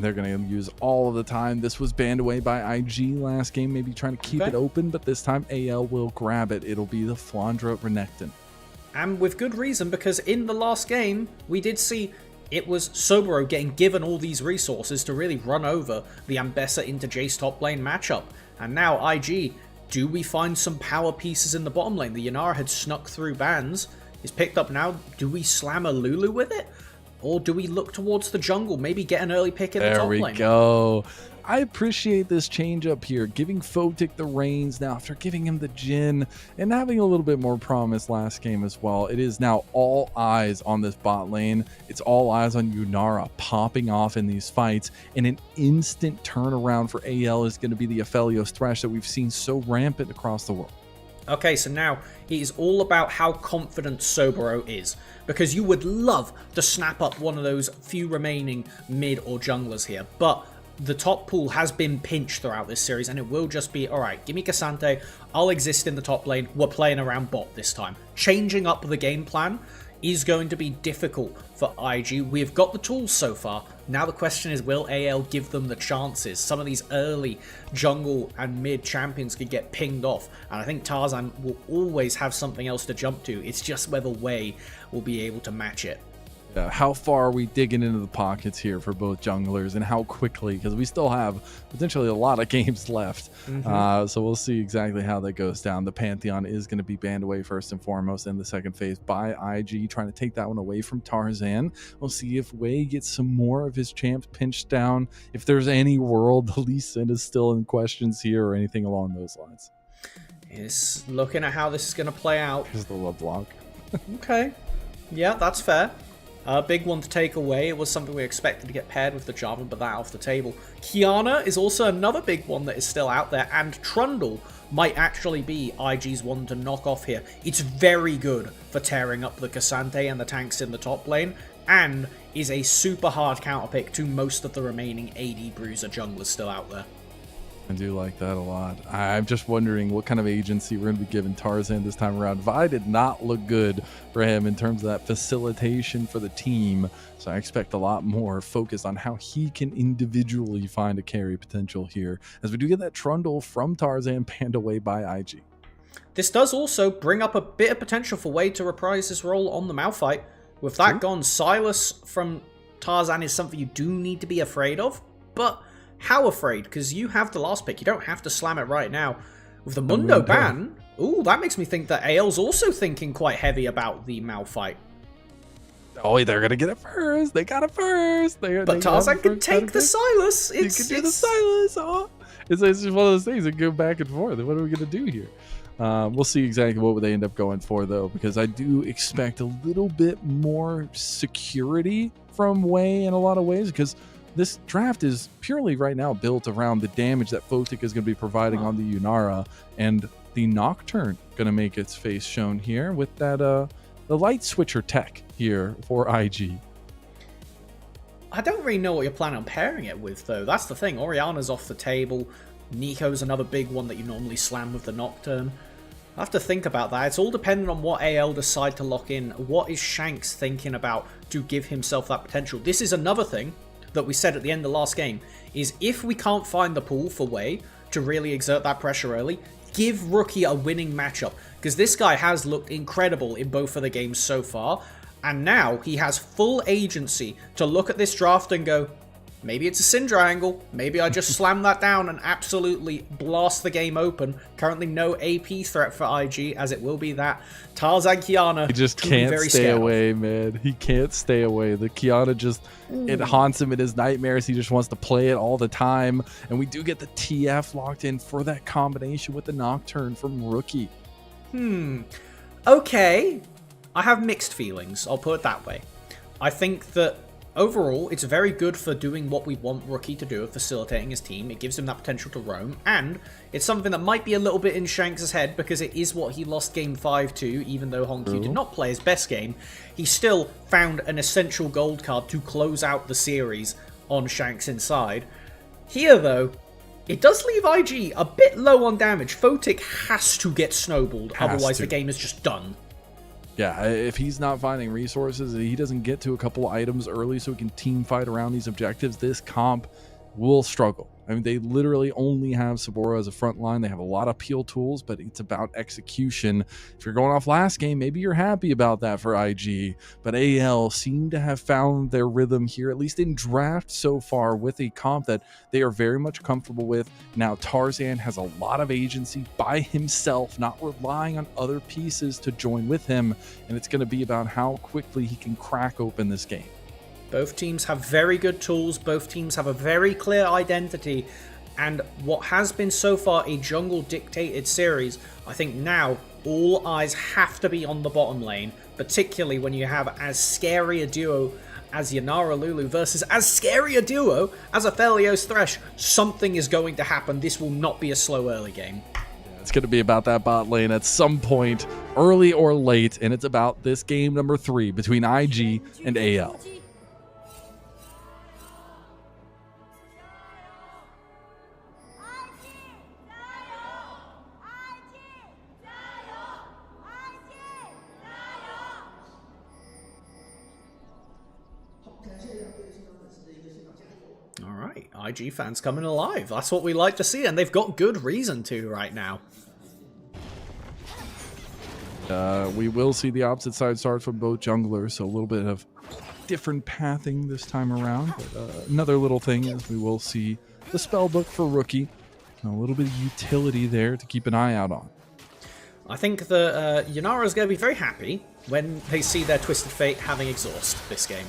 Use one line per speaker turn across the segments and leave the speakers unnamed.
They're going to use all of the time. This was banned away by IG last game, maybe trying to keep it open, but this time AL will grab it. It'll be the Flandre Renekton.
And with good reason, because in the last game, we did see it was Soboro getting given all these resources to really run over the Ambessa into Jace top lane matchup. And now IG, do we find some power pieces in the bottom lane? The Yanara had snuck through bans, is picked up now. Do we slam a Lulu with it? Or do we look towards the jungle, maybe get an early pick in the top lane?
There we go. I appreciate this change up here, giving Photic the reins now after giving him the Jhin and having a little bit more promise last game as well. It is now all eyes on this bot lane. It's all eyes on Yanara popping off in these fights, and an instant turnaround for AL is going to be the Aphelios Thresh that we've seen so rampant across the world.
Okay, so now it is all about how confident Soboro is, because you would love to snap up one of those few remaining mid or junglers here, but the top pool has been pinched throughout this series, and it will just be, alright, give me Cassante, I'll exist in the top lane, we're playing around bot this time. Changing up the game plan is going to be difficult for IG. We've got the tools so far. Now the question is, will AL give them the chances? Some of these early jungle and mid champions could get pinged off, and I think Tarzan will always have something else to jump to. It's just whether Jwei will be able to match it.
How far are we digging into the pockets here for both junglers, and how quickly? Because we still have potentially a lot of games left. So we'll see exactly how that goes down. The Pantheon is going to be banned away first and foremost in the second phase by IG, trying to take that one away from Tarzan. We'll see if Jwei gets some more of his champs pinched down. If there's any world the Lee Sin is still in questions here or anything along those lines.
Is looking at how this is going to play out.
Here's the LeBlanc.
Okay. Yeah, that's fair. A big one to take away. It was something we expected to get paired with the Jarvan, but that off the table. Kiana is also another big one that is still out there, and Trundle might actually be IG's one to knock off here. It's very good for tearing up the Cassante and the tanks in the top lane, and is a super hard counterpick to most of the remaining AD Bruiser junglers still out there.
I do like that a lot. I'm just wondering what kind of agency we're going to be giving Tarzan this time around. Vi did not look good for him in terms of that facilitation for the team, so I expect a lot more focus on how he can individually find a carry potential here, as we do get that Trundle from Tarzan panned away by IG.
This does also bring up a bit of potential for Jwei to reprise his role on the Malphite. With that gone, Silas from Tarzan is something you do need to be afraid of, but how afraid? Because you have the last pick. You don't have to slam it right now. With the Mundo ban, ooh, that makes me think that AL's also thinking quite heavy about the Malphite.
Oh, they're going to get it first. They got it first.
But Tarzan can take the Silas.
You can do the Silas. Oh. It's just one of those things that go back and forth. What are we going to do here? We'll see exactly what they end up going for, though, because I do expect a little bit more security from Jwei in a lot of ways, because this draft is purely right now built around the damage that Photic is going to be providing on the Yanara, and the Nocturne going to make its face shown here with that the light switcher tech here for IG.
I don't really know what you're planning on pairing it with, though. That's the thing. Orianna's off the table. Nico's another big one that you normally slam with the Nocturne. I have to think about that. It's all dependent on what AL decide to lock in. What is Shanks thinking about to give himself that potential? This is another thing that we said at the end of the last game, is if we can't find the pool for Jwei to really exert that pressure early, give Rookie a winning matchup, because this guy has looked incredible in both of the games so far, and now he has full agency to look at this draft and go, maybe it's a Syndra angle, maybe I just slam that down and absolutely blast the game open. Currently no AP threat for IG, as it will be that Tarzan Kiana.
He just can't stay away, man. He can't stay away. The Kiana just, it haunts him in his nightmares. He just wants to play it all the time. And we do get the TF locked in for that combination with the Nocturne from Rookie.
Okay. I have mixed feelings, I'll put it that way. I think that overall, it's very good for doing what we want Rookie to do of facilitating his team. It gives him that potential to roam, and it's something that might be a little bit in Shanks' head, because it is what he lost Game 5 to, even though Honkyu did not play his best game. He still found an essential gold card to close out the series on Shanks inside. Here, though, it does leave IG a bit low on damage. Photic has to get snowballed, otherwise the game is just done.
Yeah, if he's not finding resources, he doesn't get to a couple items early so he can team fight around these objectives, this comp will struggle. I mean, they literally only have Soboro as a front line. They have a lot of peel tools, but it's about execution. If you're going off last game, maybe you're happy about that for IG, but AL seem to have found their rhythm here, at least in draft so far, with a comp that they are very much comfortable with. Now, Tarzan has a lot of agency by himself, not relying on other pieces to join with him, and it's going to be about how quickly he can crack open this game.
Both teams have very good tools, both teams have a very clear identity, and what has been so far a jungle-dictated series, I think now all eyes have to be on the bottom lane, particularly when you have as scary a duo as Yanara Lulu versus as scary a duo as Aphelios Thresh. Something is going to happen. This will not be a slow early game.
It's going to be about that bot lane at some point, early or late, and it's about this game number 3 between IG and AL.
Alright, IG fans coming alive. That's what we like to see, and they've got good reason to right now.
We will see the opposite side start from both junglers, so a little bit of different pathing this time around. But another little thing is we will see the spellbook for Rookie, and a little bit of utility there to keep an eye out on.
I think that Yanara is going to be very happy when they see their Twisted Fate having exhaust this game.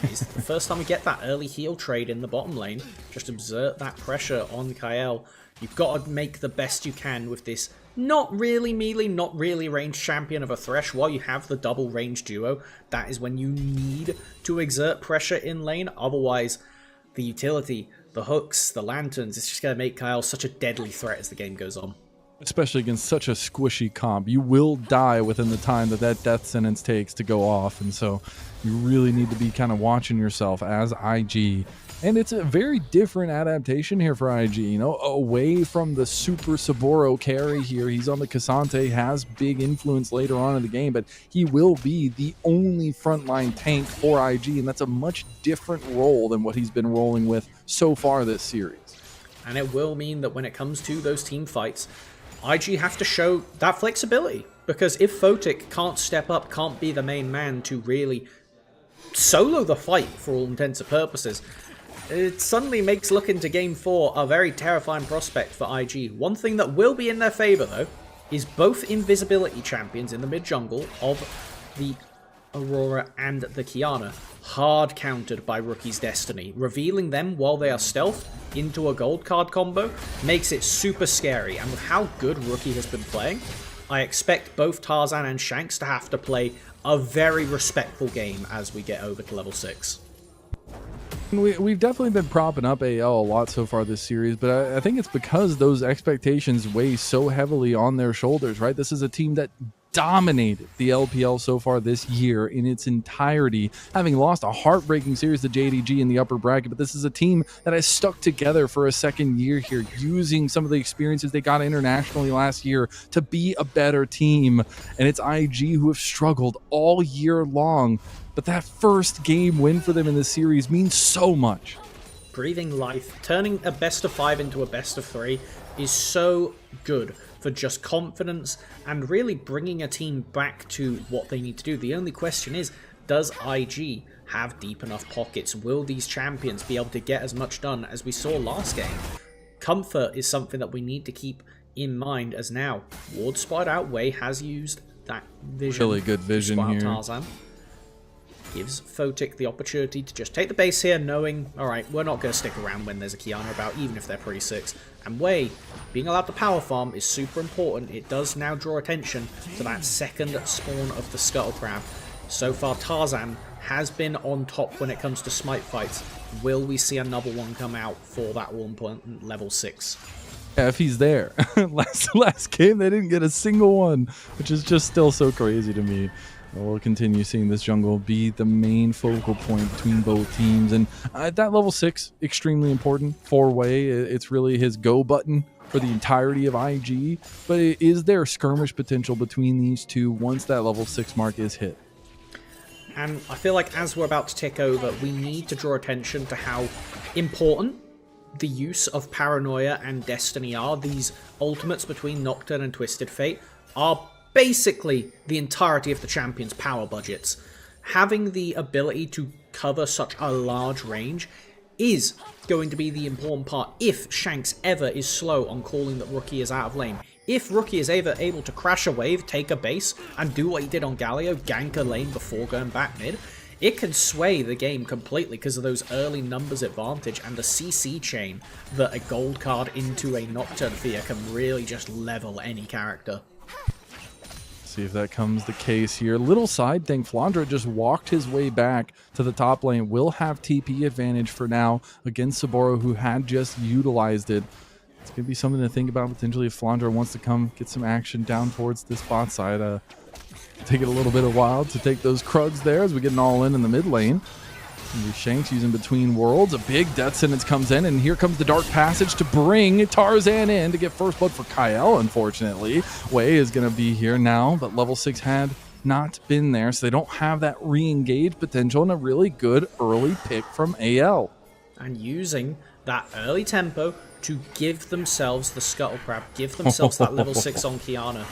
It's the first time we get that early heal trade in the bottom lane. Just exert that pressure on Kael. You've got to make the best you can with this not really melee, not really ranged champion of a Thresh. While you have the double range duo, that is when you need to exert pressure in lane. Otherwise, the utility, the hooks, the lanterns, it's just going to make Kael such a deadly threat as the game goes on.
Especially against such a squishy comp. You will die within the time that death sentence takes to go off, and so you really need to be kind of watching yourself as IG. And it's a very different adaptation here for IG, you know, away from the super Soboro carry here. He's on the Cassante, has big influence later on in the game, but he will be the only frontline tank for IG, and that's a much different role than what he's been rolling with so far this series.
And it will mean that when it comes to those team fights, IG have to show that flexibility, because if Photic can't step up, can't be the main man to really solo the fight for all intents and purposes, it suddenly makes looking to Game 4 a very terrifying prospect for IG. One thing that will be in their favour, though, is both invisibility champions in the mid-jungle of the Aurora and the Kiana, hard countered by Rookie's Destiny. Revealing them while they are stealthed into a gold card combo makes it super scary, and with how good Rookie has been playing, I expect both Tarzan and Shanks to have to play a very respectful game as we get over to level 6.
We've definitely been propping up AL a lot so far this series, but I think it's because those expectations weigh so heavily on their shoulders, right? This is a team that dominated the LPL so far this year in its entirety, having lost a heartbreaking series to JDG in the upper bracket, but this is a team that has stuck together for a second year here, using some of the experiences they got internationally last year to be a better team, and it's IG who have struggled all year long. But that first game win for them in this series means so much.
Breathing life, turning a best of 5 into a best of 3 is so good for just confidence and really bringing a team back to what they need to do. The only question is, does IG have deep enough pockets? Will these champions be able to get as much done as we saw last game? Comfort is something that we need to keep in mind, as now Ward Spot out, Jwei has used that vision.
Really good vision here.
Tarzan gives Photic the opportunity to just take the base here, knowing, alright, we're not going to stick around when there's a Kiana about, even if they're pretty 6. And Jwei, being allowed to power farm is super important. It does now draw attention to that second spawn of the Scuttle Crab. So far, Tarzan has been on top when it comes to smite fights. Will we see another one come out for that 1 point level 6?
Yeah, if he's there. last game, they didn't get a single one, which is just still so crazy to me. We'll continue seeing this jungle be the main focal point between both teams, and that level 6 extremely important for Jwei. It's really his go button for the entirety of IG, but is there skirmish potential between these two once that level 6 mark is hit?
And I feel like as we're about to tick over, we need to draw attention to how important the use of Paranoia and Destiny are. These ultimates between Nocturne and Twisted Fate are basically the entirety of the champion's power budgets. Having the ability to cover such a large range is going to be the important part if Shanks ever is slow on calling that Rookie is out of lane. If Rookie is ever able to crash a wave, take a base, and do what he did on Galio, gank a lane before going back mid, it can sway the game completely because of those early numbers advantage and the CC chain that a gold card into a Nocturne Fear can really just level any character.
See if that comes the case here. Little side thing, Flandre just walked his way back to the top lane. Will have TP advantage for now against Soboro, who had just utilized it. It's going to be something to think about potentially if Flandre wants to come get some action down towards this bot side. Take it a little bit of while to take those Krugs there as we get an all-in the mid lane. Shanks using Between Worlds. A big death sentence comes in, and here comes the Dark Passage to bring Tarzan in to get first blood for Kael, unfortunately. Jwei is going to be here now, but level 6 had not been there, so they don't have that re-engage potential, and a really good early pick from AL.
And using that early tempo to give themselves the Scuttle Crab, give themselves that level 6 on Kiana.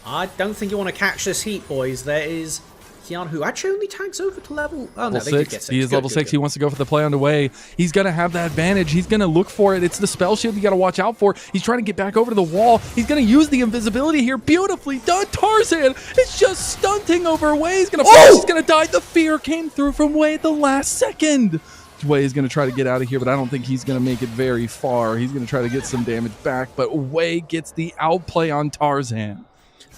I don't think you want to catch this heat, boys. There is Kiana, who actually only tags over to level... Oh, no, they did get 6.
He is level 6. He wants to go for the play on the way. He's going to have that advantage. He's going to look for it. It's the spell shield you got to watch out for. He's trying to get back over to the wall. He's going to use the invisibility here. Beautifully done. Tarzan is just stunting over Jwei. He's going to flash. He's going to die. The fear came through from Jwei at the last second. Jwei is going to try to get out of here, but I don't think he's going to make it very far. He's going to try to get some damage back, but Jwei gets the outplay on Tarzan.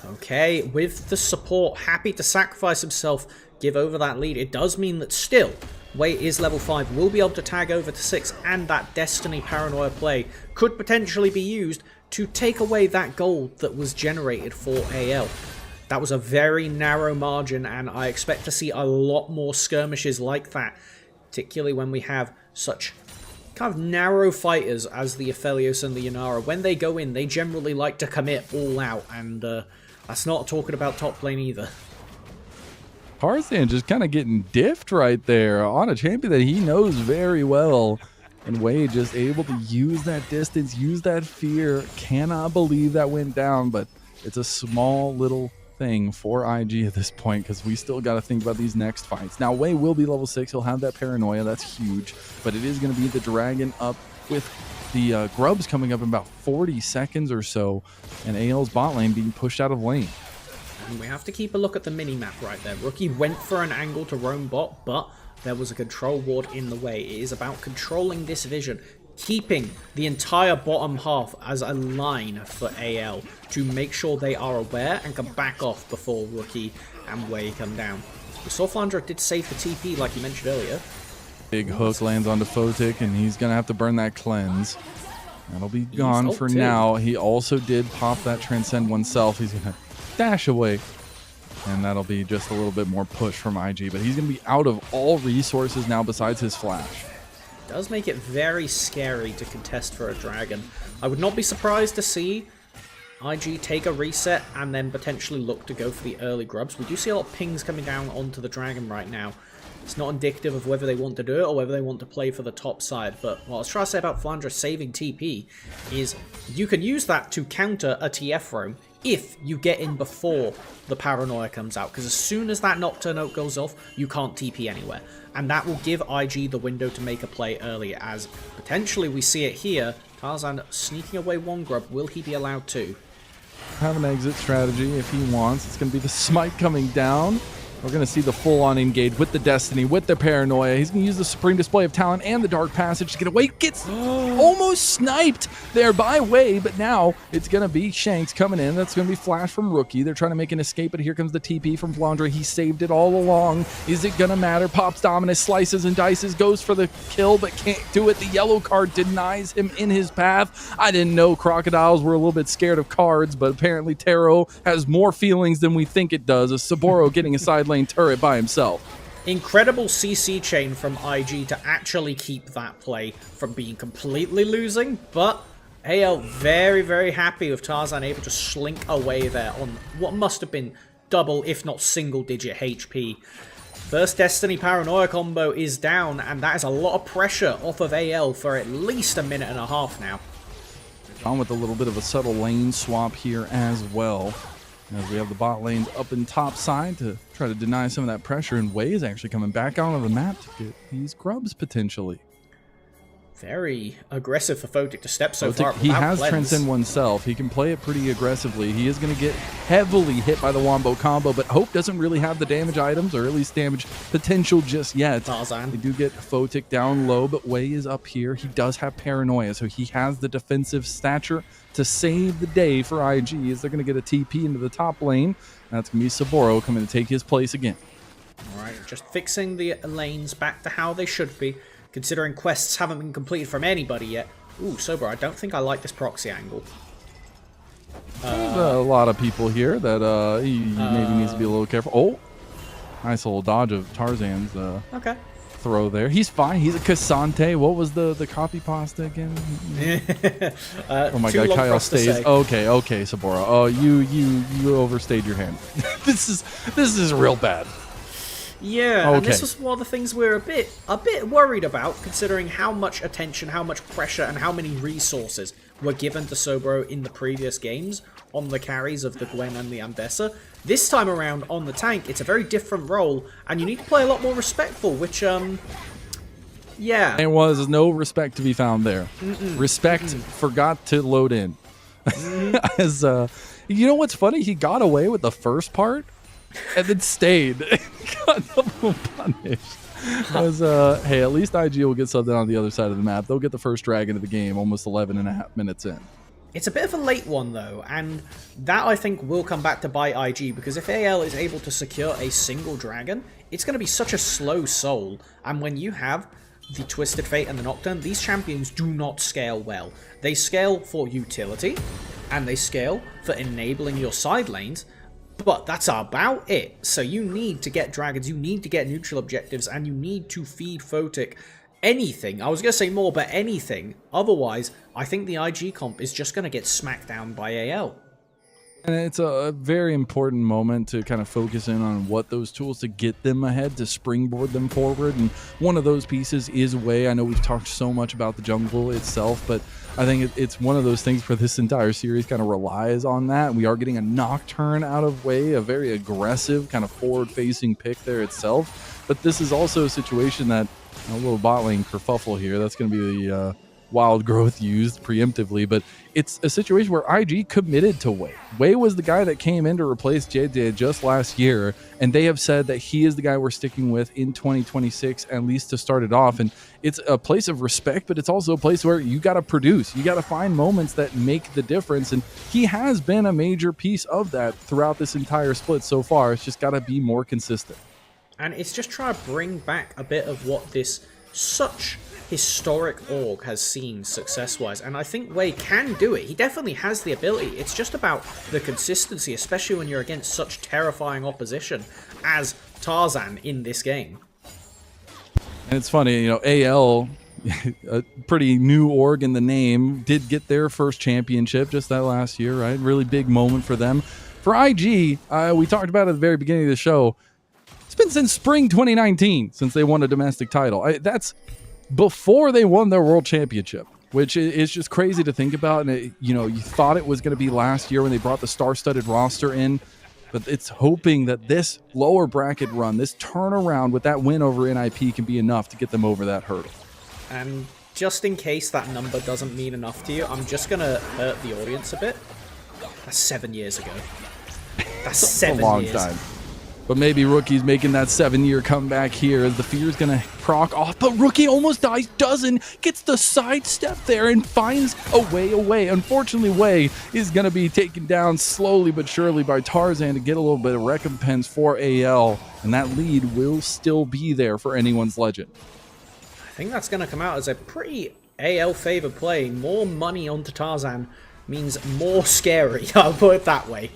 Okay, with the support happy to sacrifice himself, give over that lead, it does mean that still, Jwei is level 5, will be able to tag over to 6, and that Destiny Paranoia play could potentially be used to take away that gold that was generated for AL. That was a very narrow margin, and I expect to see a lot more skirmishes like that, particularly when we have such kind of narrow fighters as the Aphelios and the Yanara. When they go in, they generally like to commit all out, and that's not talking about top lane either.
Tarzan just kind of getting diffed right there on a champion that he knows very well. And Jwei just able to use that distance, use that fear. Cannot believe that went down, but it's a small little thing for IG at this point because we still got to think about these next fights. Now, Jwei will be level 6. He'll have that Paranoia. That's huge. But it is going to be the Dragon up with the Grubs coming up in about 40 seconds or so, and AL's bot lane being pushed out of lane.
And we have to keep a look at the mini-map right there. Rookie went for an angle to roam bot, but there was a control ward in the way. It is about controlling this vision, keeping the entire bottom half as a line for AL to make sure they are aware and can back off before Rookie and Jwei come down. We saw Flandre did save the TP like you mentioned earlier.
Big hook lands onto Photic, and he's going to have to burn that cleanse. That'll be gone for now. He also did pop that Transcend oneself. He's going to dash away, and that'll be just a little bit more push from IG, but he's going to be out of all resources now besides his flash.
It does make it very scary to contest for a dragon. I would not be surprised to see IG take a reset and then potentially look to go for the early grubs. We do see a lot of pings coming down onto the dragon right now. It's not indicative of whether they want to do it or whether they want to play for the top side. But what I was trying to say about Flandre saving TP is you can use that to counter a TF roam if you get in before the Paranoia comes out. Because as soon as that Nocturne Oak goes off, you can't TP anywhere. And that will give IG the window to make a play early, as potentially we see it here. Tarzan sneaking away one grub. Will he be allowed to?
Have an exit strategy if he wants. It's going to be the smite coming down. We're going to see the full-on engage with the Destiny, with the Paranoia. He's going to use the Supreme Display of Talent and the Dark Passage to get away. Gets almost sniped there by Jwei, but now it's going to be Shanks coming in. That's going to be Flash from Rookie. They're trying to make an escape, but here comes the TP from Flandre. He saved it all along. Is it going to matter? Pops Dominus, slices and dices, goes for the kill, but can't do it. The yellow card denies him in his path. I didn't know crocodiles were a little bit scared of cards, but apparently Taro has more feelings than we think it does. A Soboro getting a side lane turret by himself.
Incredible CC chain from IG to actually keep that play from being completely losing, but AL very, very happy with Tarzan able to slink away there on what must have been double, if not single-digit HP. First Destiny Paranoia combo is down, and that is a lot of pressure off of AL for at least a minute and a half now.
On with a little bit of a subtle lane swap here as well. As we have the bot lanes up in top side to try to deny some of that pressure, and Jwei is actually coming back onto the map to get these grubs potentially.
Very aggressive for Photic to step so far.
He has Transcend oneself. He can play it pretty aggressively. He is going to get heavily hit by the Wombo combo, but Hope doesn't really have the damage items, or at least damage potential just yet.
Tarzan.
They do get Photic down low, but Jwei is up here. He does have Paranoia, so he has the defensive stature to save the day for IG, as they're going to get a TP into the top lane. That's going to be Soboro coming to take his place again.
All right, just fixing the lanes back to how they should be, considering quests haven't been completed from anybody yet. Ooh, Soboro, I don't think I like this proxy angle.
There's a lot of people here that he maybe needs to be a little careful. Oh, nice little dodge of Tarzan's
okay.
throw there. He's fine. He's a Cassante. What was the copy pasta again? Oh my god, Kael stays. Okay, Soboro. Oh, you overstayed your hand. This is real bad.
Yeah, okay. And this was one of the things we're a bit worried about, considering how much attention, how much pressure, and how many resources were given to Soboro in the previous games on the carries of the Gwen and the Ambessa. This time around on the tank, it's a very different role, and you need to play a lot more respectful, which, yeah.
There was no respect to be found there. Respect forgot to load in. As, you know what's funny? He got away with the first part, and then stayed. Got double punished. As, hey, at least IG will get something on the other side of the map. They'll get the first dragon of the game almost 11.5 minutes in.
It's a bit of a late one, though, and that, I think, will come back to bite IG, because if AL is able to secure a single dragon, it's going to be such a slow soul, and when you have the Twisted Fate and the Nocturne, these champions do not scale well. They scale for utility, and they scale for enabling your side lanes, but that's about it. So you need to get dragons, you need to get neutral objectives, and you need to feed Photic anything. I was going to say more, but anything. Otherwise, I think the IG comp is just going to get smacked down by AL.
And it's a very important moment to kind of focus in on what those tools to get them ahead, to springboard them forward. And one of those pieces is Jwei. I know we've talked so much about the jungle itself, but I think it's one of those things where this entire series kind of relies on that. We are getting a Nocturne out of Jwei, a very aggressive kind of forward-facing pick there itself. But this is also a situation that a little bot lane kerfuffle here. That's going to be the wild growth used preemptively, but it's a situation where IG committed to Jwei. Jwei was the guy that came in to replace JJ just last year, and they have said that he is the guy we're sticking with in 2026, at least to start it off. And it's a place of respect, but it's also a place where you got to produce. You got to find moments that make the difference, and he has been a major piece of that throughout this entire split so far. It's just got to be more consistent.
And it's just trying to bring back a bit of what this such historic org has seen success-wise, and I think Jwei can do it. He definitely has the ability. It's just about the consistency, especially when you're against such terrifying opposition as Tarzan in this game.
And it's funny, you know, AL, a pretty new org in the name, did get their first championship just that last year, right? Really big moment for them. For IG, we talked about it at the very beginning of the show, it's been since spring 2019 since they won a domestic title. That's before they won their world championship, which is just crazy to think about. And you know, you thought it was going to be last year when they brought the star-studded roster in, but it's hoping that this lower bracket run, this turnaround with that win over NIP, can be enough to get them over that hurdle.
And just in case that number doesn't mean enough to you, I'm just going to hurt the audience a bit. That's 7 years ago. That's 7 years. A long time.
But maybe Rookie's making that 7-year comeback here as the fear's going to proc off. But Rookie almost dies, doesn't, gets the sidestep there and finds a way away. Unfortunately, Jwei is going to be taken down slowly but surely by Tarzan to get a little bit of recompense for AL. And that lead will still be there for anyone's legend.
I think that's going to come out as a pretty AL-favored play. More money onto Tarzan means more scary, I'll put it that way.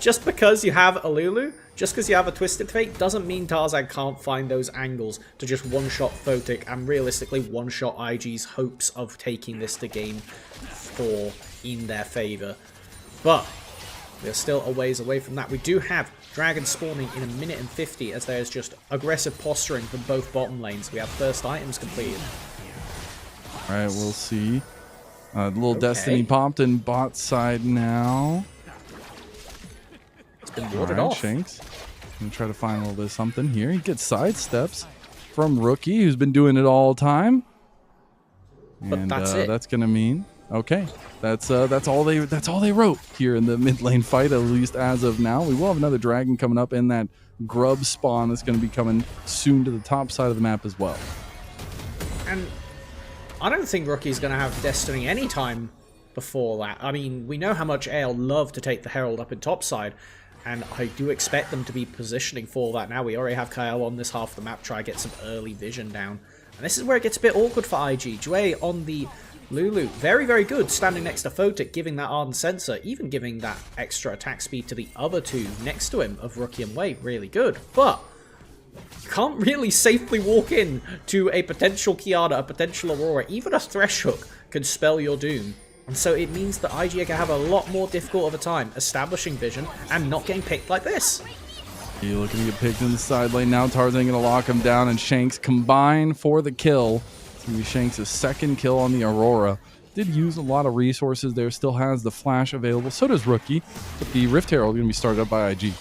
Just because you have Alulu, Just because you have a Twisted Fate doesn't mean Tarzan can't find those angles to just one-shot Photic and realistically one-shot IG's hopes of taking this to game 4 in their favour. But we're still a ways away from that. We do have Dragon spawning in 1 minute and 50 as there's just aggressive posturing from both bottom lanes. We have first items completed.
Alright, we'll see. A little Destiny popped in bot side now.
It's been warded
off.
off.
Shanks gonna try to find a little bit of something here. He gets sidesteps from Rookie, who's been doing it all time.
But
And
that's it.
that's gonna mean that's all they wrote here in the mid lane fight, at least as of now. We will have another dragon coming up in that grub spawn that's going to be coming soon to the top side of the map as well.
And I don't think Rookie's going to have Destiny anytime before that. I mean, we know how much AL love to take the Herald up in topside, and I do expect them to be positioning for that now. We already have Kael on this half of the map, try to get some early vision down. And this is where it gets a bit awkward for IG. Jwei on the Lulu, very, very good, standing next to Photic, giving that Ardent Sensor, even giving that extra attack speed to the other two next to him of Rookie and Jwei, really good. But you can't really safely walk in to a potential Kiana, a potential Aurora, even a Thresh Hook can spell your doom. And so it means that IG are going to have a lot more difficult of a time establishing vision and not getting picked like this.
You're looking to get picked in the side lane now. Tarzan going to lock him down, and Shanks combine for the kill. It's going to be Shanks' second kill on the Aurora. Did use a lot of resources there, still has the flash available. So does Rookie, but the Rift Herald going to be started up by IG.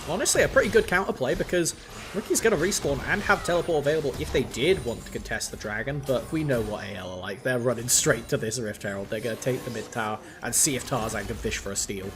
Honestly, a pretty good counterplay because Rookie's going to respawn and have teleport available if they did want to contest the dragon, but we know what AL are like. They're running straight to this Rift Herald. They're going to take the mid tower and see if Tarzan can fish for a steal.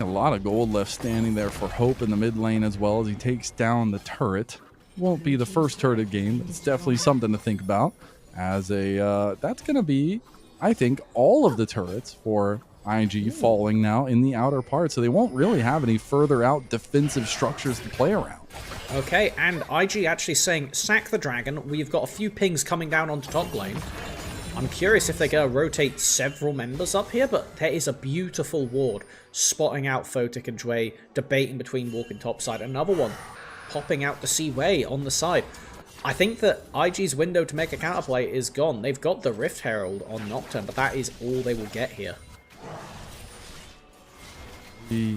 A lot of gold left standing there for Hope in the mid lane as well as he takes down the turret. Won't be the first turret game, but it's definitely something to think about. As a that's going to be, I think, all of the turrets for IG falling now in the outer part, so they won't really have any further out defensive structures to play around.
Okay, and IG actually saying, sack the dragon. We've got a few pings coming down onto top lane. I'm curious if they're going to rotate several members up here, but there is a beautiful ward spotting out Photic and Jwei, debating between walking topside. Another one popping out to see Jwei on the side. I think that IG's window to make a counterplay is gone. They've got the Rift Herald on Nocturne, but that is all they will get here.
The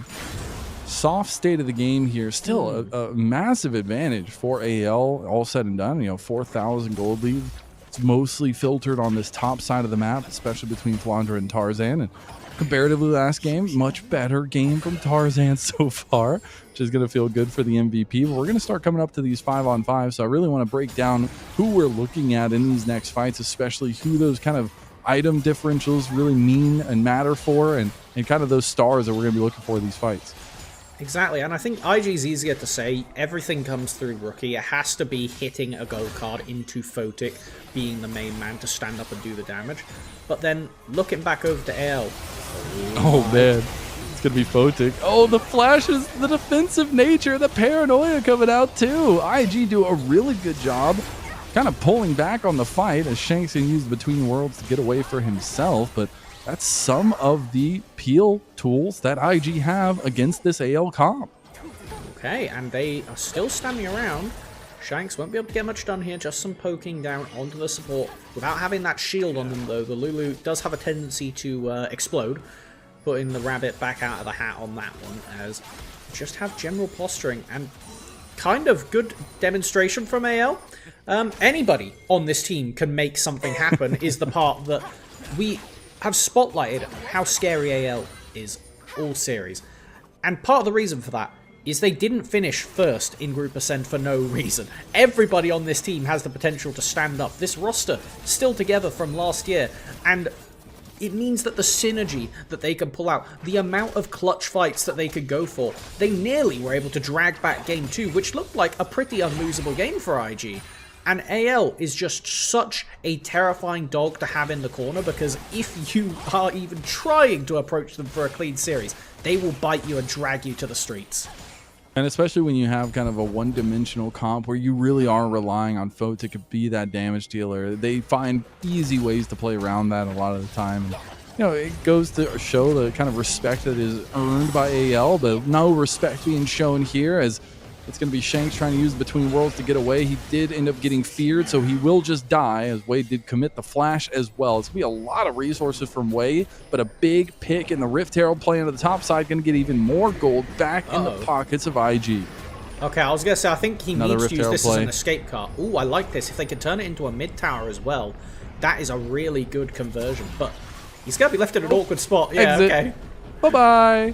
soft state of the game here, still a massive advantage for AL, all said and done. 4,000 gold lead. It's mostly filtered on this top side of the map, especially between Flandre and Tarzan. And comparatively last game, much better game from Tarzan so far, which is going to feel good for the MVP. But we're going to start coming up to these 5-on-5, so I really want to break down who we're looking at in these next fights, especially who those kind of item differentials really mean and matter for, and kind of those stars that we're going to be looking for in these fights.
Exactly, and I think IG's easier to say. Everything comes through Rookie. It has to be hitting a gold card into Photic, being the main man to stand up and do the damage. But then, looking back over to AL.
Oh man, it's going to be Photic. Oh, the flashes, the defensive nature, the paranoia coming out too. IG do a really good job kind of pulling back on the fight as Shanks can use Between Worlds to get away for himself, but that's some of the peel tools that IG have against this AL comp.
Okay, and they are still standing around. Shanks won't be able to get much done here, just some poking down onto the support. Without having that shield on them though, the Lulu does have a tendency to explode, putting the rabbit back out of the hat on that one, as just have general posturing and kind of good demonstration from AL. Anybody on this team can make something happen is the part that we have spotlighted how scary AL is all series. And part of the reason for that is they didn't finish first in Group Ascent for no reason. Everybody on this team has the potential to stand up. This roster still together from last year, and it means that the synergy that they can pull out, the amount of clutch fights that they could go for, they nearly were able to drag back Game 2, which looked like a pretty unlosable game for IG. And AL is just such a terrifying dog to have in the corner, because if you are even trying to approach them for a clean series, they will bite you and drag you to the streets.
And especially when you have kind of a one-dimensional comp where you really are relying on Photic to be that damage dealer, they find easy ways to play around that a lot of the time. you know, it goes to show the kind of respect that is earned by AL, but no respect being shown here as it's going to be Shanks trying to use Between Worlds to get away. He did end up getting feared, so he will just die, as Jwei did commit the flash as well. It's going to be a lot of resources from Jwei, but a big pick in the Rift Herald playing to the top side, going to get even more gold back in the pockets of IG.
Okay, I was going to say, I think he needs to use this
play
as an escape card. Ooh, I like this. If they can turn it into a mid tower as well, that is a really good conversion. But he's going to be left in an awkward spot. Yeah,
Exit.
Okay.
Bye-bye.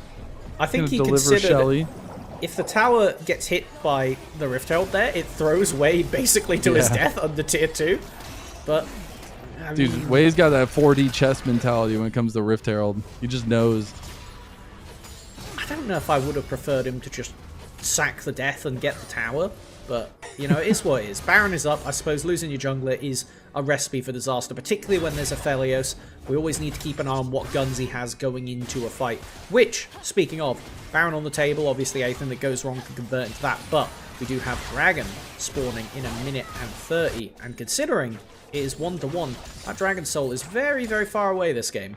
I think he considered... If the tower gets hit by the Rift Herald there, it throws Jwei basically to his death under tier 2. But, I mean...
Dude, Jwei's got that 4D chess mentality when it comes to Rift Herald. He just knows.
I don't know if I would have preferred him to just sack the death and get the tower. But, you know, it is what it is. Baron is up. I suppose losing your jungler is a recipe for disaster, particularly when there's a Phelios. We always need to keep an eye on what guns he has going into a fight. Which, speaking of, Baron on the table, obviously anything that goes wrong can convert into that. But we do have Dragon spawning in 1 minute and 30. And considering it is 1-1, that Dragon Soul is very, very far away this game.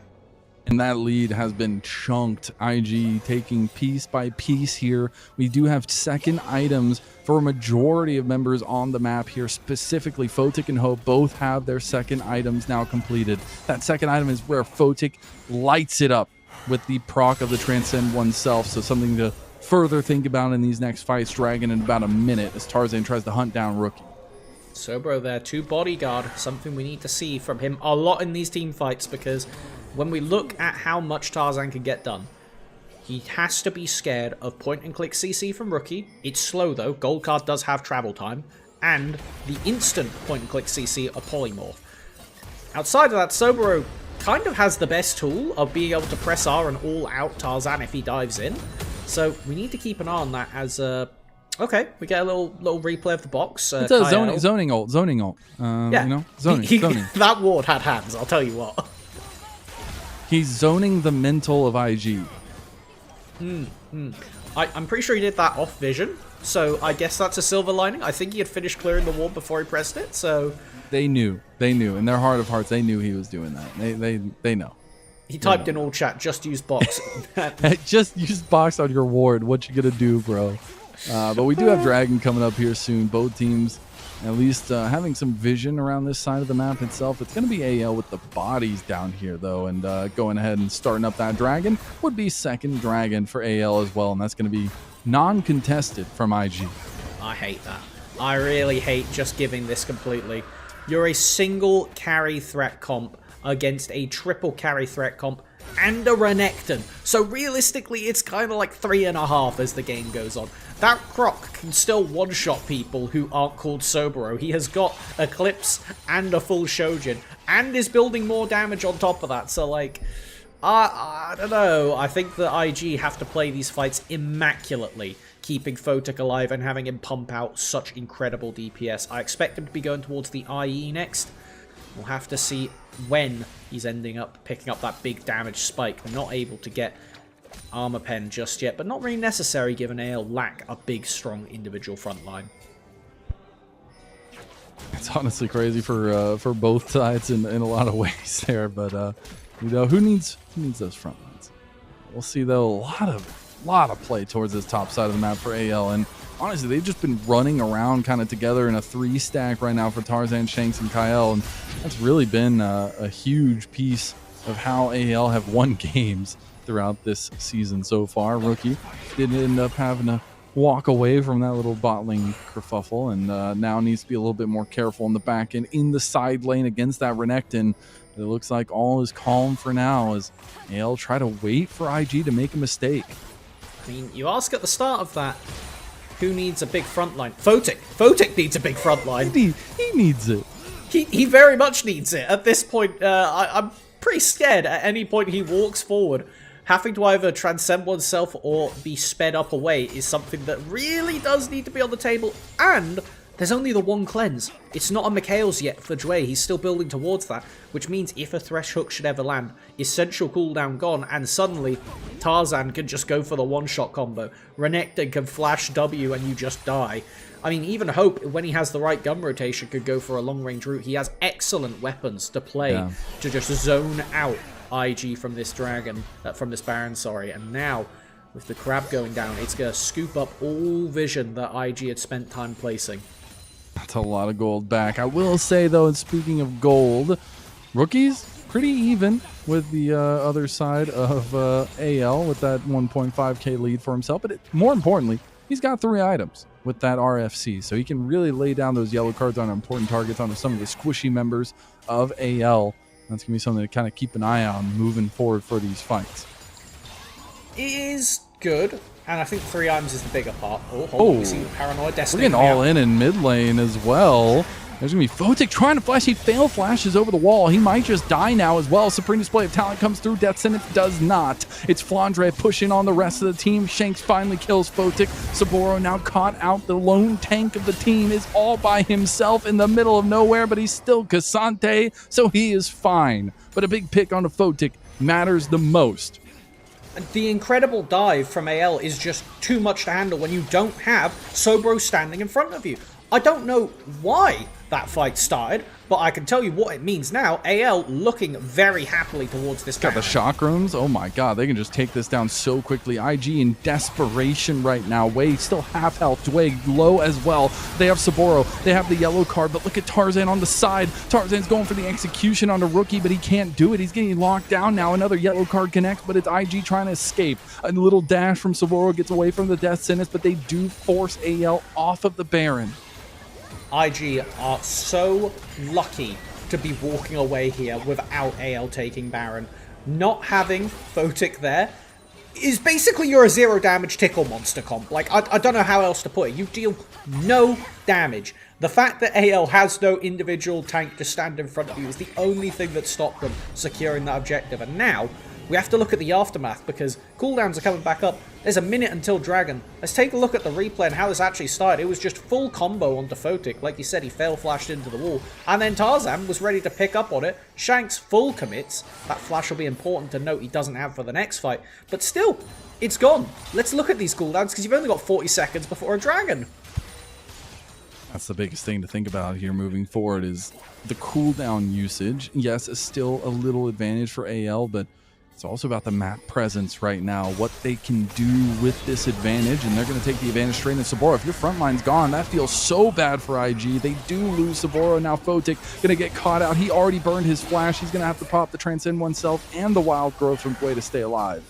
And that lead has been chunked. IG taking piece by piece here. We do have second items for a majority of members on the map here. Specifically, Photic and Hope both have their second items now completed. That second item is where Photic lights it up with the proc of the Transcend oneself. So something to further think about in these next fights. Dragon in about a minute as Tarzan tries to hunt down Rookie.
Soboro there, 2 bodyguard. Something we need to see from him a lot in these team fights, because when we look at how much Tarzan can get done, he has to be scared of point-and-click CC from Rookie. It's slow though, Gold Card does have travel time, and the instant point-and-click CC of Polymorph. Outside of that, Soboro kind of has the best tool of being able to press R and all-out Tarzan if he dives in. So we need to keep an eye on that as... okay, we get a little replay of the box.
It's a zoning ult.
Yeah.
You know, zoning.
That ward had hands, I'll tell you what.
He's zoning the mental of IG.
I'm pretty sure he did that off vision, so I guess that's a silver lining. I think he had finished clearing the ward before he pressed it, so...
They knew. In their heart of hearts, they knew he was doing that. They know.
He typed in all chat, just use box.
Just use box on your ward. What you gonna do, bro? But we do have Dragon coming up here soon. Both teams at least having some vision around this side of the map itself. It's going to be AL with the bodies down here, though, and going ahead and starting up that Dragon would be second Dragon for AL as well, and that's going to be non-contested from IG.
I hate that. I really hate just giving this completely. You're a single carry threat comp against a triple carry threat comp and a Renekton. So realistically, it's kind of like 3.5 as the game goes on. That Croc can still one-shot people who aren't called Soboro. He has got Eclipse and a full Shojin, and is building more damage on top of that. So, like, I don't know. I think that IG have to play these fights immaculately, keeping Photic alive and having him pump out such incredible DPS. I expect him to be going towards the IE next. We'll have to see when he's ending up picking up that big damage spike. We're not able to get Armor Pen just yet, but not really necessary given AL lack a big, strong individual front line.
It's honestly crazy for both sides in a lot of ways there, but you know, who needs those front lines? We'll see though. A lot of play towards this top side of the map for AL, and honestly, they've just been running around kind of together in a 3-stack right now for Tarzan, Shanks, and Kael, and that's really been a huge piece of how AL have won games throughout this season so far. Rookie did end up having to walk away from that little bot lane kerfuffle, and now needs to be a little bit more careful in the back end in the side lane against that Renekton. It looks like all is calm for now as AL try to wait for IG to make a mistake.
I mean, you ask at the start of that, who needs a big front line? Photic needs a big front line.
He needs it.
He very much needs it. At this point, I'm pretty scared at any point he walks forward. Having to either transcend oneself or be sped up away is something that really does need to be on the table. And there's only the one cleanse. It's not a MAzel's yet for Jwei. He's still building towards that, which means if a Thresh Hook should ever land, essential cooldown gone, and suddenly Tarzan can just go for the one-shot combo. Renekton can flash W and you just die. I mean, even Hope, when he has the right gun rotation, could go for a long-range route. He has excellent weapons to play to just zone out IG from this dragon, from this Baron, sorry. And now, with the crab going down, it's going to scoop up all vision that IG had spent time placing.
That's a lot of gold back. I will say, though, and speaking of gold, rookies pretty even with the other side of AL with that 1.5k lead for himself. But more importantly, he's got 3 items with that RFC, so he can really lay down those yellow cards on important targets onto some of the squishy members of AL. That's going to be something to kind of keep an eye on moving forward for these fights.
It is good, and I think 3 items is the bigger part. Oh, we see Paranoid Destiny.
We're getting all in mid lane as well. There's going to be Photic trying to flash. He fail flashes over the wall. He might just die now as well. Supreme Display of Talent comes through. Death Sentence does not. It's Flandre pushing on the rest of the team. Shanks finally kills Photic. Soboro now caught out. The lone tank of the team is all by himself in the middle of nowhere, but he's still Cassante, so he is fine. But a big pick on the Photic matters the most.
The incredible dive from AL is just too much to handle when you don't have Soboro standing in front of you. I don't know why that fight started, but I can tell you what it means now. AL looking very happily towards this
Got the shock rooms. Oh my god, they can just take this down so quickly. IG in desperation right now. Jwei still half health. Jwei low as well. They have Soboro. They have the yellow card, but look at Tarzan on the side. Tarzan's going for the execution on the rookie, but he can't do it. He's getting locked down now. Another yellow card connects, but it's IG trying to escape. A little dash from Soboro gets away from the death sentence, but they do force AL off of the Baron.
IG are so lucky to be walking away here without AL taking Baron. Not having Photic there is basically you're a 0 damage tickle monster comp. Like, I don't know how else to put it. You deal no damage. The fact that AL has no individual tank to stand in front of you is the only thing that stopped them securing that objective. And now, we have to look at the aftermath because cooldowns are coming back up. There's a minute until Dragon. Let's take a look at the replay and how this actually started. It was just full combo onto Photic. Like you said, he fail flashed into the wall. And then Tarzan was ready to pick up on it. Shanks full commits. That flash will be important to note he doesn't have for the next fight. But still, it's gone. Let's look at these cooldowns because you've only got 40 seconds before a Dragon.
That's the biggest thing to think about here moving forward is the cooldown usage. Yes, it's still a little advantage for AL, but it's also about the map presence right now, what they can do with this advantage, and they're going to take the advantage straight into Soboro. If your front line's gone, that feels so bad for IG. They do lose Soboro. Now Photic going to get caught out. He already burned his flash. He's going to have to pop the Transcend oneself and the Wild Growth from Jwei to stay alive.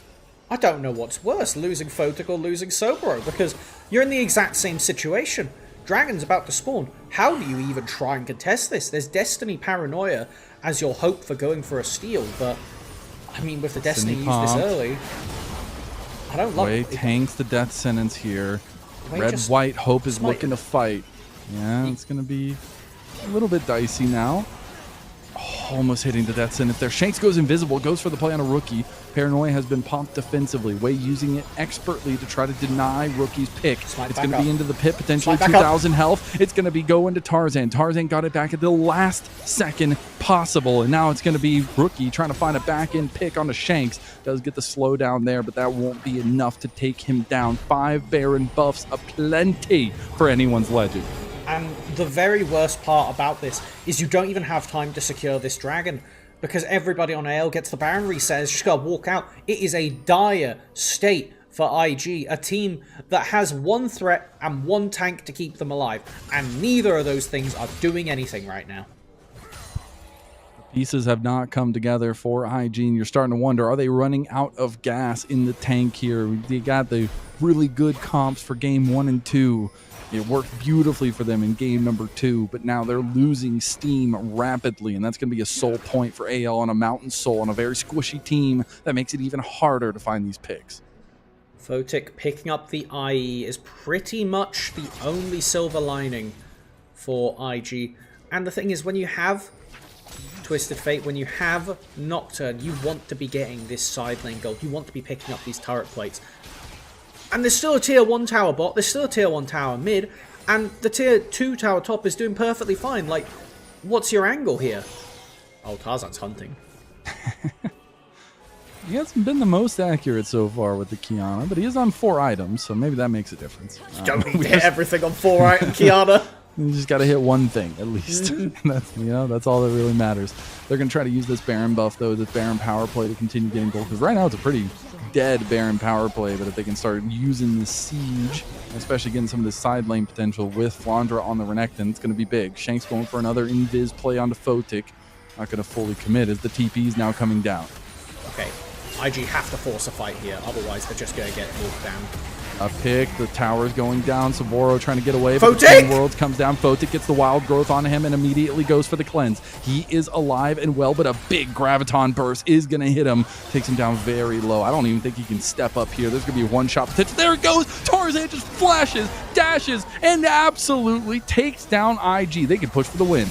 I don't know what's worse, losing Photic or losing Soboro, because you're in the exact same situation. Dragon's about to spawn. How do you even try and contest this? There's Destiny Paranoia as your hope for going for a steal, but I mean, with the Destiny used this early, I don't love it.
Jwei tanks the death sentence here. Red-white hope is looking to fight. Yeah, it's going to be a little bit dicey now. Oh, almost hitting the death sentence there. Shanks goes invisible, goes for the play on a rookie. Paranoia has been popped defensively. Jwei using it expertly to try to deny rookie's pick. It's going to be into the pit, potentially 2,000 health. It's going to be going to Tarzan. Tarzan got it back at the last second possible, and now it's going to be rookie trying to find a back-end pick on the Shanks. Does get the slowdown there, but that won't be enough to take him down. 5 Baron buffs aplenty for anyone's legend.
And the very worst part about this is you don't even have time to secure this Dragon because everybody on AL gets the Baron reset. It's just got to walk out. It is a dire state for IG, a team that has one threat and one tank to keep them alive, and neither of those things are doing anything right now.
Pieces have not come together for IG, and you're starting to wonder, are they running out of gas in the tank here? They got the really good comps for game 1 and 2. It worked beautifully for them in game number 2, but now they're losing steam rapidly, and that's going to be a soul point for AL on a Mountain Soul on a very squishy team that makes it even harder to find these picks.
Photic picking up the IE is pretty much the only silver lining for IG. And the thing is, when you have Twisted Fate, when you have Nocturne, you want to be getting this side lane gold. You want to be picking up these turret plates. And there's still a tier 1 tower bot, there's still a tier 1 tower mid, and the tier 2 tower top is doing perfectly fine. Like, what's your angle here? Oh, Tarzan's hunting.
He hasn't been the most accurate so far with the Kiana, but he is on 4 items, so maybe that makes a difference.
You don't need to hit everything on 4 item Kiana.
You just got to hit one thing at least. That's all that really matters. They're going to try to use this Baron buff, though, this Baron power play to continue getting gold. Because right now it's a pretty dead Baron power play. But if they can start using the siege, especially getting some of this side lane potential with Flandre on the Renekton, it's going to be big. Shanks going for another invis play onto Photic. Not going to fully commit as the TP is now coming down.
Okay, IG have to force a fight here. Otherwise, they're just going to get walked down.
A pick, the tower's going down. Soboro trying to get away.
Photic!
But the Worlds comes down. Photic gets the wild growth on him and immediately goes for the cleanse. He is alive and well, but a big graviton burst is going to hit him. Takes him down very low. I don't even think he can step up here. There's going to be a one-shot potential. There it goes. Tarzan just flashes, dashes, and absolutely takes down IG. They can push for the win.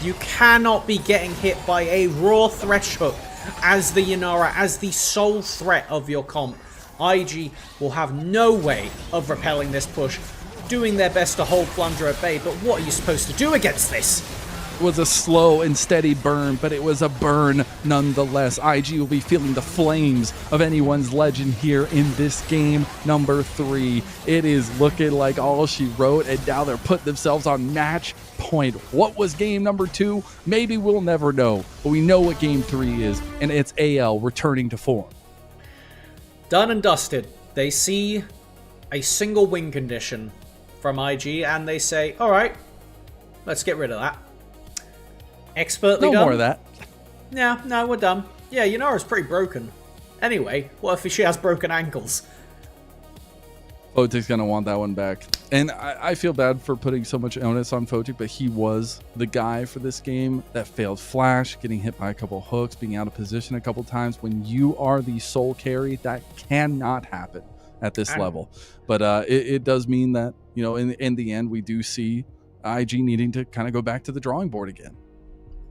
You cannot be getting hit by a raw thresh hook as the Yanara, as the sole threat of your comp. IG will have no way of repelling this push, doing their best to hold Flandre at bay, but what are you supposed to do against this?
It was a slow and steady burn, but it was a burn nonetheless. IG will be feeling the flames of anyone's legend here in this game number 3. It is looking like all she wrote, and now they're putting themselves on match point. What was game number 2? Maybe we'll never know, but we know what game 3 is, and it's AL returning to form.
Done and dusted. They see a single win condition from IG, and they say, all right, let's get rid of that. Expertly done.
No more of that.
Yeah, no, we're done. Yeah, Yanara's pretty broken. Anyway, what if she has broken ankles?
Photic's going to want that one back. And I feel bad for putting so much onus on Photic, but he was the guy for this game that failed flash, getting hit by a couple hooks, being out of position a couple times. When you are the sole carry, that cannot happen at this level. But it does mean that, in the end, we do see IG needing to kind of go back to the drawing board again.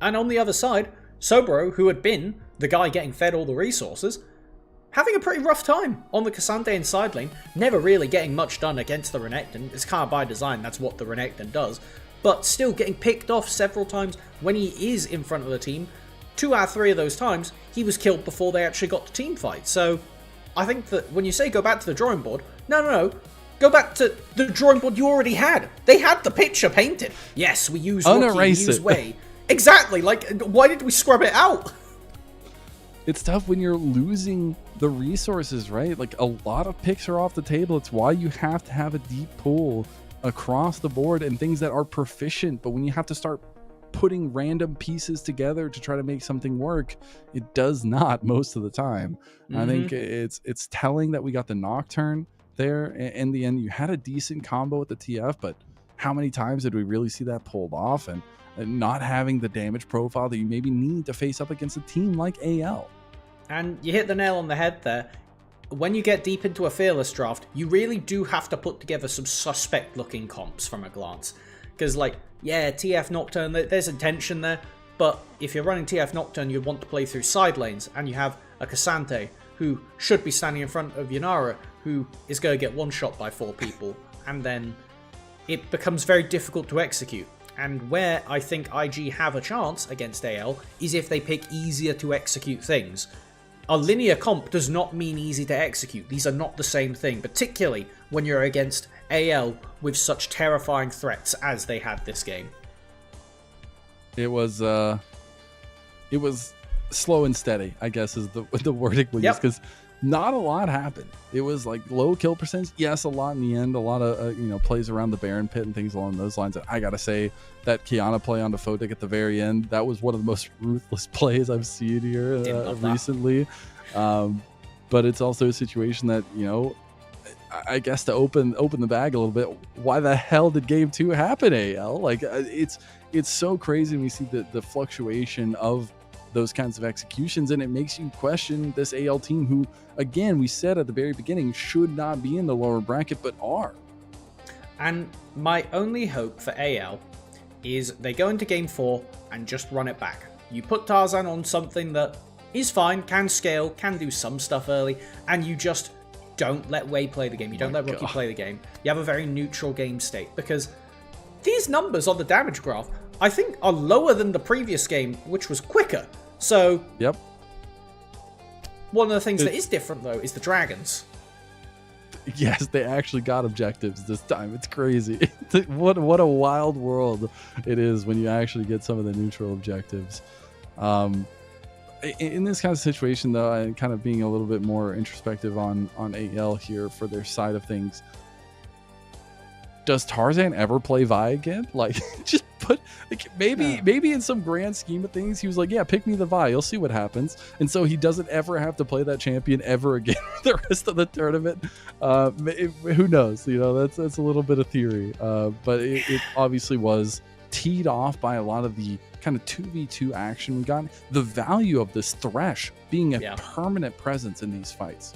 And on the other side, Soboro, who had been the guy getting fed all the resources, having a pretty rough time on the Cassandre and side lane, never really getting much done against the Renekton. It's kind of by design, that's what the Renekton does. But still getting picked off several times when he is in front of the team. 2 out of 3 of those times, he was killed before they actually got to team fight. So I think that when you say go back to the drawing board, no. Go back to the drawing board you already had. They had the picture painted. Yes, we use Rocky, we use Jwei. Exactly, like, why did we scrub it out?
It's tough when you're losing the resources, right? Like, a lot of picks are off the table. It's why you have to have a deep pool across the board and things that are proficient. But when you have to start putting random pieces together to try to make something work, it does not most of the time. I think it's telling that we got the Nocturne there. In the end, you had a decent combo with the TF, but how many times did we really see that pulled off? And not having the damage profile that you maybe need to face up against a team like AL.
And you hit the nail on the head there. When you get deep into a Fearless draft, you really do have to put together some suspect-looking comps from a glance. Because, yeah, TF Nocturne, there's intention there, but if you're running TF Nocturne, you want to play through side lanes, and you have a Cassandre who should be standing in front of Yanara, who is going to get one-shot by 4 people, and then it becomes very difficult to execute. And where I think IG have a chance against AL is if they pick easier to execute things. A linear comp does not mean easy to execute. These are not the same thing, particularly when you're against AL with such terrifying threats as they had this game.
It was slow and steady, I guess is the wording we use, because not a lot happened. It was like low kill percentage. Yes, a lot in the end. A lot of plays around the Baron pit and things along those lines. And I gotta say that Kiana play onto Photic at the very end, that was one of the most ruthless plays I've seen here recently. But it's also a situation that I guess to open the bag a little bit. Why the hell did game 2 happen, AL? Like it's so crazy when we see the fluctuation of those kinds of executions, and it makes you question this AL team who, again, we said at the very beginning, should not be in the lower bracket, but are.
And my only hope for AL is they go into game 4 and just run it back. You put Tarzan on something that is fine, can scale, can do some stuff early, and you just don't let Jwei play the game. You don't let Rocky play the game. You have a very neutral game state, because these numbers on the damage graph, I think, are lower than the previous game, which was quicker. So, one of the things that is different, though, is the dragons.
Yes, they actually got objectives this time. It's crazy. What a wild world it is when you actually get some of the neutral objectives. In this kind of situation, though, and kind of being a little bit more introspective on AL here for their side of things, does Tarzan ever play Vi again? Like, just put, like, maybe in some grand scheme of things, he was like, yeah, pick me the Vi, you'll see what happens. And so he doesn't ever have to play that champion ever again for the rest of the tournament. Who knows? You know, that's a little bit of theory. But it obviously was teed off by a lot of the kind of 2v2 action we got. The value of this Thresh being a permanent presence in these fights.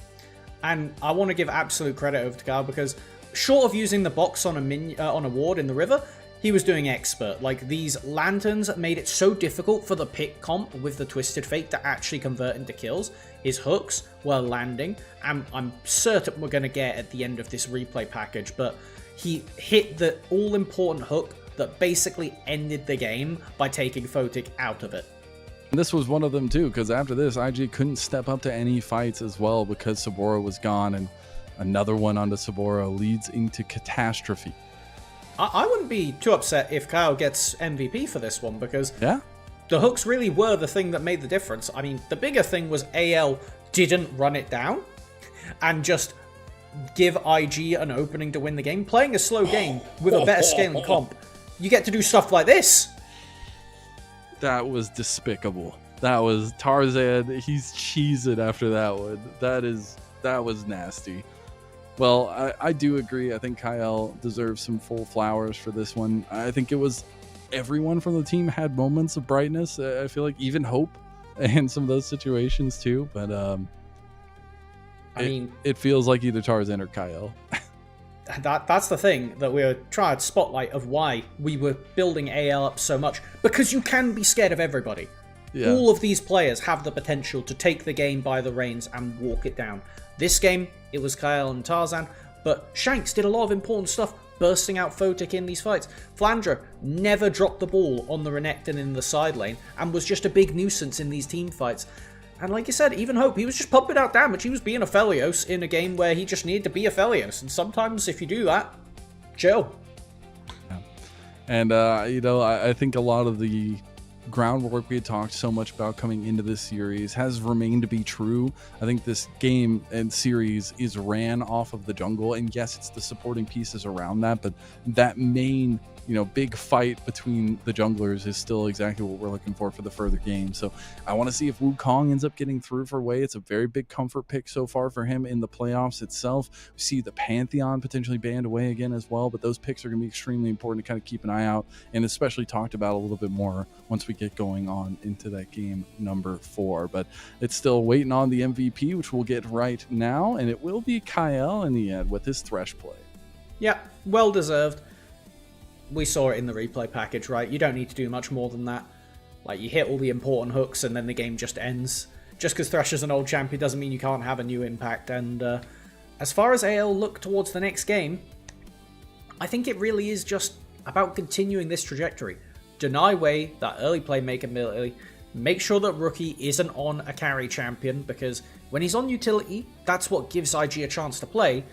And I want to give absolute credit over to Kael, because short of using the box on a ward in the river, he was doing expert. Like, these lanterns made it so difficult for the pick comp with the Twisted Fate to actually convert into kills. His hooks were landing, and I'm certain we're going to get at the end of this replay package, but he hit the all-important hook that basically ended the game by taking Photic out of it.
And this was one of them too, because after this, IG couldn't step up to any fights as well because Soboro was gone, and another one onto Soboro leads into catastrophe.
I wouldn't be too upset if Kael gets MVP for this one, because
the
hooks really were the thing that made the difference. I mean, the bigger thing was AL didn't run it down and just give IG an opening to win the game. Playing a slow game with a better scaling comp, you get to do stuff like this.
That was despicable. That was Tarzan. He's cheesing after that one. That was nasty. Well, I do agree. I think Kael deserves some full flowers for this one. I think it was everyone from the team had moments of brightness. I feel like even Hope and some of those situations too. But it feels like either Tarzan or Kael.
That's the thing that we were trying to spotlight of why we were building AL up so much. Because you can be scared of everybody. Yeah. All of these players have the potential to take the game by the reins and walk it down. This game, it was Kael and Tarzan, but Shanks did a lot of important stuff, bursting out Photic in these fights. Flandre never dropped the ball on the Renekton in the side lane and was just a big nuisance in these team fights. And like you said, even Hope, he was just pumping out damage. He was being a Felios in a game where he just needed to be a Felios. And sometimes if you do that, chill.
Yeah. And, I think a lot of the groundwork we had talked so much about coming into this series has remained to be true. I think this game and series is ran off of the jungle, and yes, it's the supporting pieces around that, but that main big fight between the junglers is still exactly what we're looking for the further game. So I want to see if Wukong ends up getting through for Jwei. It's a very big comfort pick so far for him in the playoffs itself. We see the Pantheon potentially banned away again as well, but those picks are going to be extremely important to kind of keep an eye out, and especially talked about a little bit more once we get going on into that game number 4. But it's still waiting on the MVP, which we'll get right now, and it will be Kael in the end with his Thresh play.
Yeah, well deserved. We saw it in the replay package, right? You don't need to do much more than that. Like, you hit all the important hooks and then the game just ends. Just because Thresh is an old champion doesn't mean you can't have a new impact. And as far as AL look towards the next game, I think it really is just about continuing this trajectory. Deny Jwei that early playmaker ability. Make sure that Rookie isn't on a carry champion, because when he's on utility, that's what gives IG a chance to play.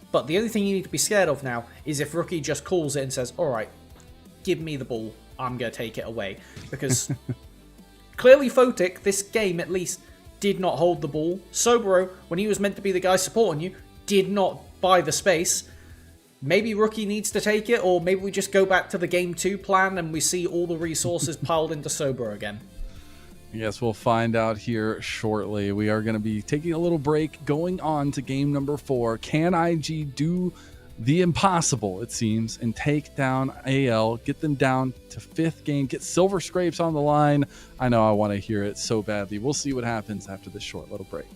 But the only thing you need to be scared of now is if Rookie just calls it and says, alright, give me the ball, I'm going to take it away. Because clearly Photic, this game at least, did not hold the ball. Soboro, when he was meant to be the guy supporting you, did not buy the space. Maybe Rookie needs to take it, or maybe we just go back to the Game 2 plan and we see all the resources piled into Soboro again.
Yes, we'll find out here shortly. We are going to be taking a little break, going on to game number 4. Can IG do the impossible, it seems, and take down AL, get them down to 5th game, get Silver Scrapes on the line? I know I want to hear it so badly. We'll see what happens after this short little break.